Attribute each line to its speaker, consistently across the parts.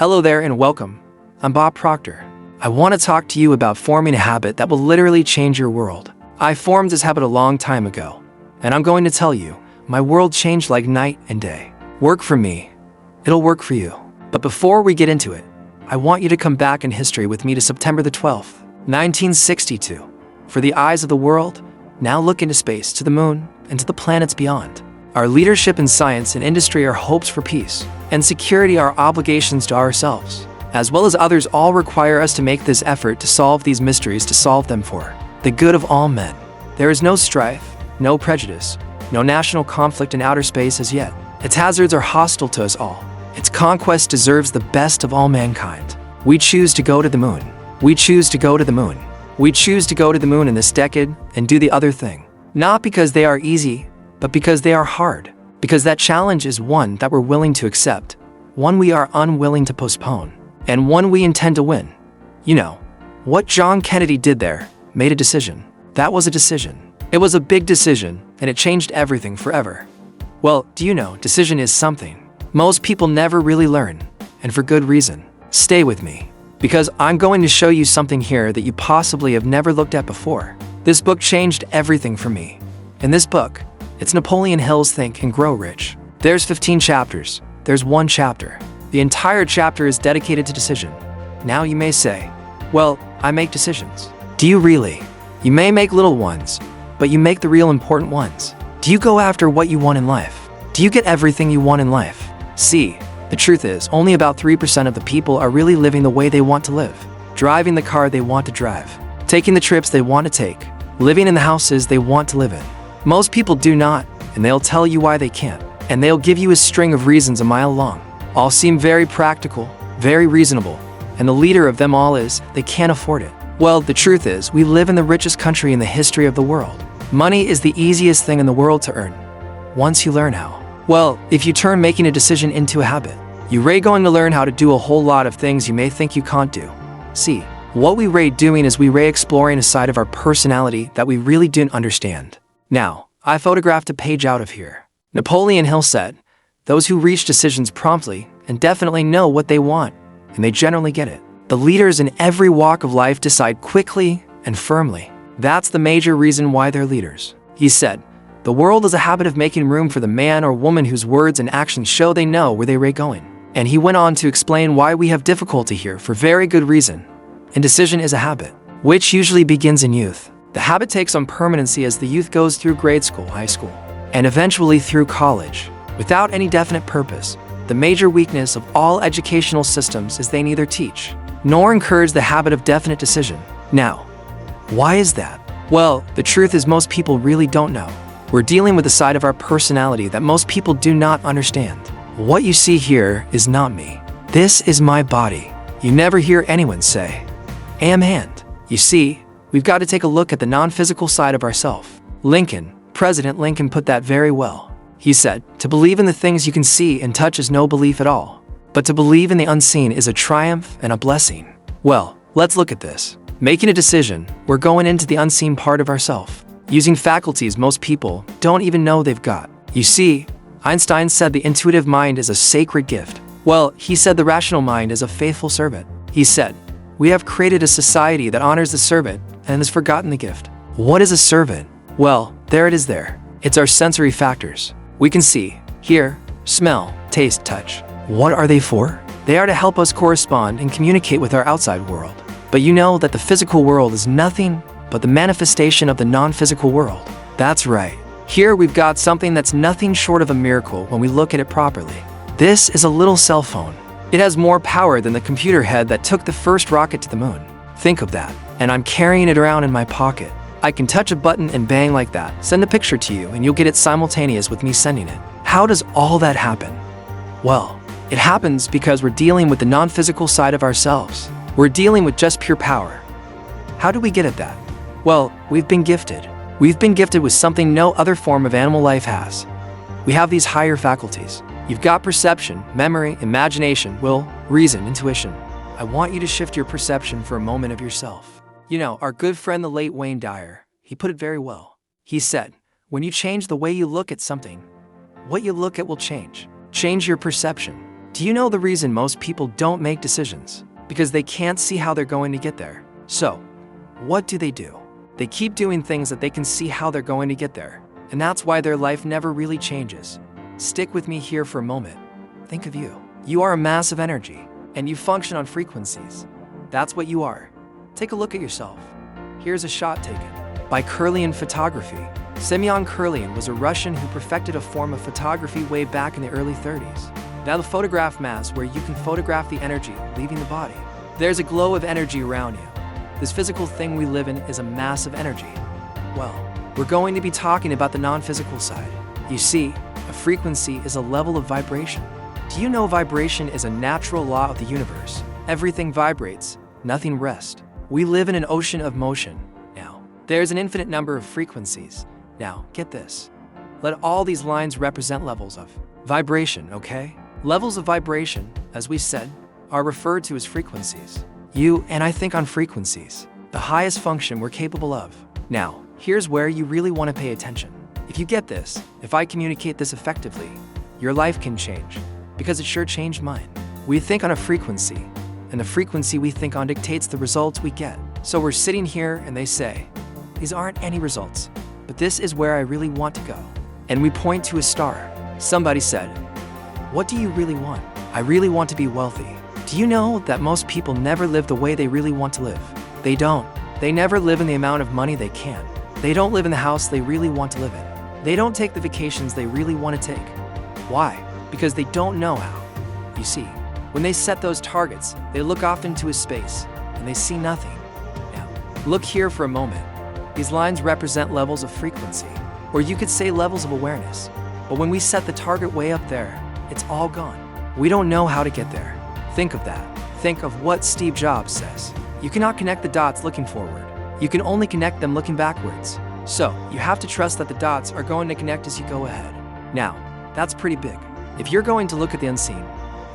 Speaker 1: Hello there and welcome. I'm Bob Proctor. I want to talk to you about forming a habit that will literally change your world. I formed this habit a long time ago, and I'm going to tell you, my world changed like night and day. Work for me. It'll work for you. But before we get into it, I want you to come back in history with me to September the 12th, 1962. For the eyes of the world, now look into space, to the moon, and to the planets beyond. Our leadership in science and industry are hopes for peace, and security are obligations to ourselves, as well as others, all require us to make this effort to solve these mysteries, to solve them for the good of all men. There is no strife, no prejudice, no national conflict in outer space as yet. Its hazards are hostile to us all. Its conquest deserves the best of all mankind. We choose to go to the moon. We choose to go to the moon. We choose to go to the moon in this decade and do the other thing. Not because they are easy, but because they are hard. Because that challenge is one that we're willing to accept, one we are unwilling to postpone, and one we intend to win. You know, what John Kennedy did there, made a decision. That was a decision. It was a big decision, and it changed everything forever. Well, do you know, decision is something most people never really learn, and for good reason. Stay with me, because I'm going to show you something here that you possibly have never looked at before. This book changed everything for me. In this book, it's Napoleon Hill's Think and Grow Rich. There's 15 chapters. There's one chapter. The entire chapter is dedicated to decision. Now you may say, well, I make decisions. Do you really? You may make little ones, but you make the real important ones. Do you go after what you want in life? Do you get everything you want in life? See, the truth is, only about 3% of the people are really living the way they want to live, driving the car they want to drive, taking the trips they want to take, living in the houses they want to live in. Most people do not, and they'll tell you why they can't, and they'll give you a string of reasons a mile long. All seem very practical, very reasonable, and the leader of them all is, they can't afford it. Well, the truth is, we live in the richest country in the history of the world. Money is the easiest thing in the world to earn, once you learn how. Well, if you turn making a decision into a habit, you're going to learn how to do a whole lot of things you may think you can't do. See, what we doing is we exploring a side of our personality that we really didn't understand. Now, I photographed a page out of here. Napoleon Hill said, those who reach decisions promptly and definitely know what they want, and they generally get it. The leaders in every walk of life decide quickly and firmly. That's the major reason why they're leaders. He said, the world is a habit of making room for the man or woman whose words and actions show they know where they're going. And he went on to explain why we have difficulty here for very good reason. Indecision is a habit, which usually begins in youth. The habit takes on permanency as the youth goes through grade school, high school, and eventually through college, without any definite purpose. The major weakness of all educational systems is they neither teach nor encourage the habit of definite decision. Now, why is that? Well, the truth is most people really don't know. We're dealing with a side of our personality that most people do not understand. What you see here is not me. This is my body. You never hear anyone say, am hand. You see, we've got to take a look at the non-physical side of ourself. President Lincoln put that very well. He said, to believe in the things you can see and touch is no belief at all. But to believe in the unseen is a triumph and a blessing. Well, let's look at this. Making a decision, we're going into the unseen part of ourself, using faculties most people don't even know they've got. You see, Einstein said the intuitive mind is a sacred gift. Well, he said the rational mind is a faithful servant. He said, we have created a society that honors the servant and has forgotten the gift. What is a servant? Well, there it is there. It's our sensory factors. We can see, hear, smell, taste, touch. What are they for? They are to help us correspond and communicate with our outside world. But you know that the physical world is nothing but the manifestation of the non-physical world. That's right. Here we've got something that's nothing short of a miracle when we look at it properly. This is a little cell phone. It has more power than the computer head that took the first rocket to the moon. Think of that. And I'm carrying it around in my pocket. I can touch a button and bang like that, send a picture to you, and you'll get it simultaneous with me sending it. How does all that happen? Well, it happens because we're dealing with the non-physical side of ourselves. We're dealing with just pure power. How do we get at that? Well, we've been gifted. We've been gifted with something no other form of animal life has. We have these higher faculties. You've got perception, memory, imagination, will, reason, intuition. I want you to shift your perception for a moment of yourself. You know, our good friend the late Wayne Dyer, he put it very well. He said, when you change the way you look at something, what you look at will change. Change your perception. Do you know the reason most people don't make decisions? Because they can't see how they're going to get there. So, what do? They keep doing things that they can see how they're going to get there. And that's why their life never really changes. Stick with me here for a moment. Think of you. You are a mass of energy, and you function on frequencies. That's what you are. Take a look at yourself. Here's a shot taken by Kirlian photography. Semyon Kirlian was a Russian who perfected a form of photography way back in the early 30s. Now the photograph mass where you can photograph the energy leaving the body. There's a glow of energy around you. This physical thing we live in is a mass of energy. Well, we're going to be talking about the non-physical side. You see, a frequency is a level of vibration. Do you know vibration is a natural law of the universe? Everything vibrates, nothing rests. We live in an ocean of motion. Now, there's an infinite number of frequencies. Now, get this. Let all these lines represent levels of vibration, okay? Levels of vibration, as we said, are referred to as frequencies. You and I think on frequencies, the highest function we're capable of. Now, here's where you really want to pay attention. If you get this, if I communicate this effectively, your life can change, because it sure changed mine. We think on a frequency, and the frequency we think on dictates the results we get. So we're sitting here and they say, these aren't any results, but this is where I really want to go. And we point to a star. Somebody said, what do you really want? I really want to be wealthy. Do you know that most people never live the way they really want to live? They don't. They never live in the amount of money they can. They don't live in the house they really want to live in. They don't take the vacations they really want to take. Why? Because they don't know how. You see, when they set those targets, they look off into a space, and they see nothing. Now, look here for a moment. These lines represent levels of frequency, or you could say levels of awareness. But when we set the target way up there, it's all gone. We don't know how to get there. Think of that. Think of what Steve Jobs says. You cannot connect the dots looking forward. You can only connect them looking backwards. So, you have to trust that the dots are going to connect as you go ahead. Now, that's pretty big. If you're going to look at the unseen,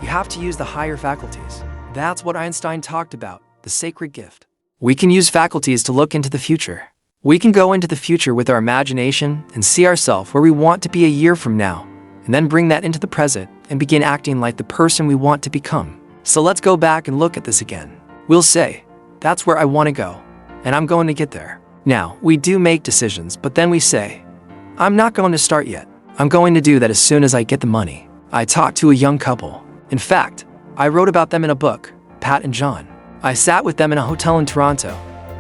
Speaker 1: you have to use the higher faculties. That's what Einstein talked about, the sacred gift. We can use faculties to look into the future. We can go into the future with our imagination and see ourselves where we want to be a year from now, and then bring that into the present and begin acting like the person we want to become. So let's go back and look at this again. We'll say, that's where I want to go, and I'm going to get there. Now, we do make decisions, but then we say, I'm not going to start yet. I'm going to do that as soon as I get the money. I talked to a young couple. In fact, I wrote about them in a book, Pat and John. I sat with them in a hotel in Toronto,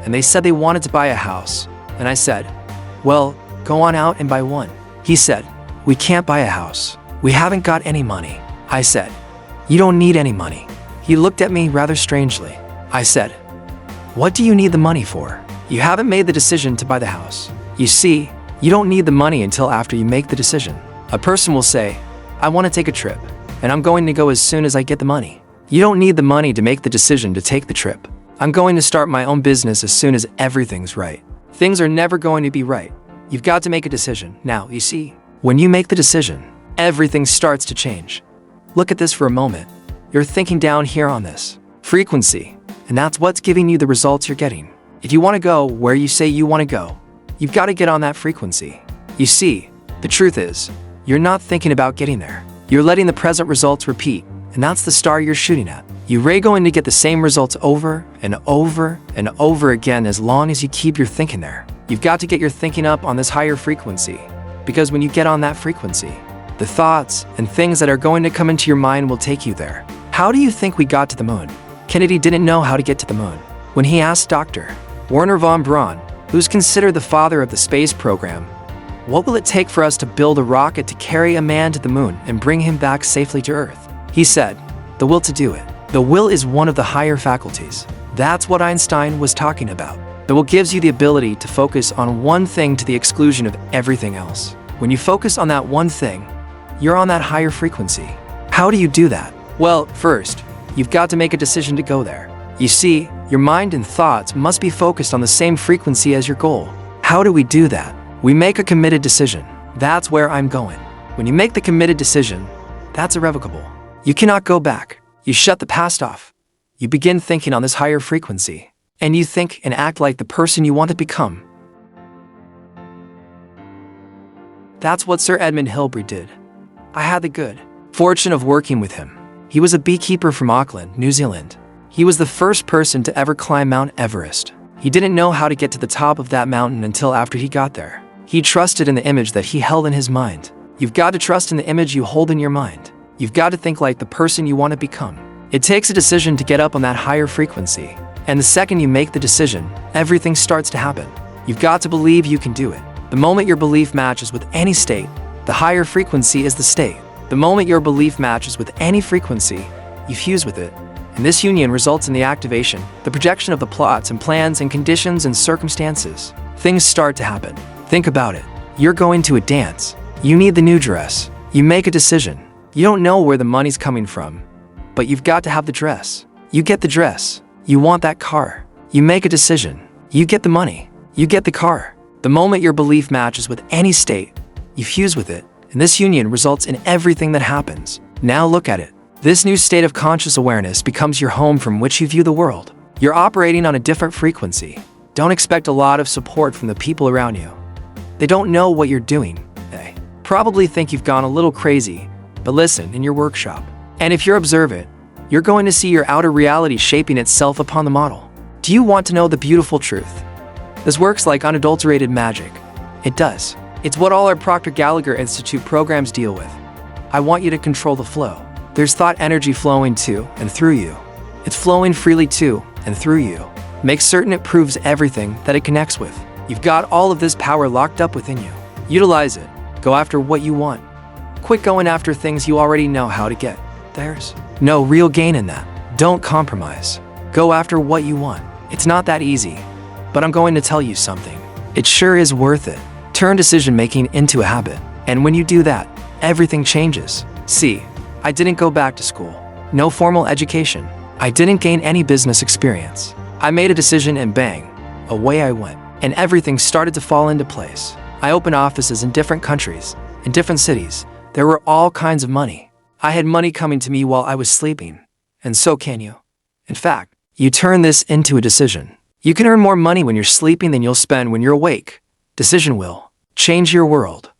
Speaker 1: and they said they wanted to buy a house. And I said, well, go on out and buy one. He said, we can't buy a house. We haven't got any money. I said, you don't need any money. He looked at me rather strangely. I said, what do you need the money for? You haven't made the decision to buy the house. You see, you don't need the money until after you make the decision. A person will say, I want to take a trip, and I'm going to go as soon as I get the money. You don't need the money to make the decision to take the trip. I'm going to start my own business as soon as everything's right. Things are never going to be right. You've got to make a decision. Now, you see, when you make the decision, everything starts to change. Look at this for a moment. You're thinking down here on this frequency, and that's what's giving you the results you're getting. If you want to go where you say you want to go, you've got to get on that frequency. You see, the truth is, you're not thinking about getting there. You're letting the present results repeat, and that's the star you're shooting at. You're going to get the same results over and over and over again as long as you keep your thinking there. You've got to get your thinking up on this higher frequency, because when you get on that frequency, the thoughts and things that are going to come into your mind will take you there. How do you think we got to the moon? Kennedy didn't know how to get to the moon. When he asked Dr. Wernher von Braun, who's considered the father of the space program, what will it take for us to build a rocket to carry a man to the moon and bring him back safely to Earth? He said, the will to do it. The will is one of the higher faculties. That's what Einstein was talking about. The will gives you the ability to focus on one thing to the exclusion of everything else. When you focus on that one thing, you're on that higher frequency. How do you do that? Well, first, you've got to make a decision to go there. You see, your mind and thoughts must be focused on the same frequency as your goal. How do we do that? We make a committed decision. That's where I'm going. When you make the committed decision, that's irrevocable. You cannot go back. You shut the past off. You begin thinking on this higher frequency, and you think and act like the person you want to become. That's what Sir Edmund Hillary did. I had the good fortune of working with him. He was a beekeeper from Auckland, New Zealand. He was the first person to ever climb Mount Everest. He didn't know how to get to the top of that mountain until after he got there. He trusted in the image that he held in his mind. You've got to trust in the image you hold in your mind. You've got to think like the person you want to become. It takes a decision to get up on that higher frequency. And the second you make the decision, everything starts to happen. You've got to believe you can do it. The moment your belief matches with any state, the higher frequency is the state. The moment your belief matches with any frequency, you fuse with it. And this union results in the activation, the projection of the plots and plans and conditions and circumstances. Things start to happen. Think about it. You're going to a dance. You need the new dress. You make a decision. You don't know where the money's coming from, but you've got to have the dress. You get the dress. You want that car. You make a decision. You get the money. You get the car. The moment your belief matches with any state, you fuse with it, and this union results in everything that happens. Now look at it. This new state of conscious awareness becomes your home from which you view the world. You're operating on a different frequency. Don't expect a lot of support from the people around you. They don't know what you're doing. They probably think you've gone a little crazy, but listen in your workshop. And if you're observant, you're going to see your outer reality shaping itself upon the model. Do you want to know the beautiful truth? This works like unadulterated magic. It does. It's what all our Proctor Gallagher Institute programs deal with. I want you to control the flow. There's thought energy flowing to and through you. It's flowing freely to and through you. Make certain it proves everything that it connects with. You've got all of this power locked up within you. Utilize it. Go after what you want. Quit going after things you already know how to get. There's no real gain in that. Don't compromise. Go after what you want. It's not that easy, but I'm going to tell you something. It sure is worth it. Turn decision-making into a habit. And when you do that, everything changes. See, I didn't go back to school. No formal education. I didn't gain any business experience. I made a decision and bang, away I went. And everything started to fall into place. I opened offices in different countries, in different cities. There were all kinds of money. I had money coming to me while I was sleeping. And so can you. In fact, you turn this into a decision. You can earn more money when you're sleeping than you'll spend when you're awake. Decision will change your world.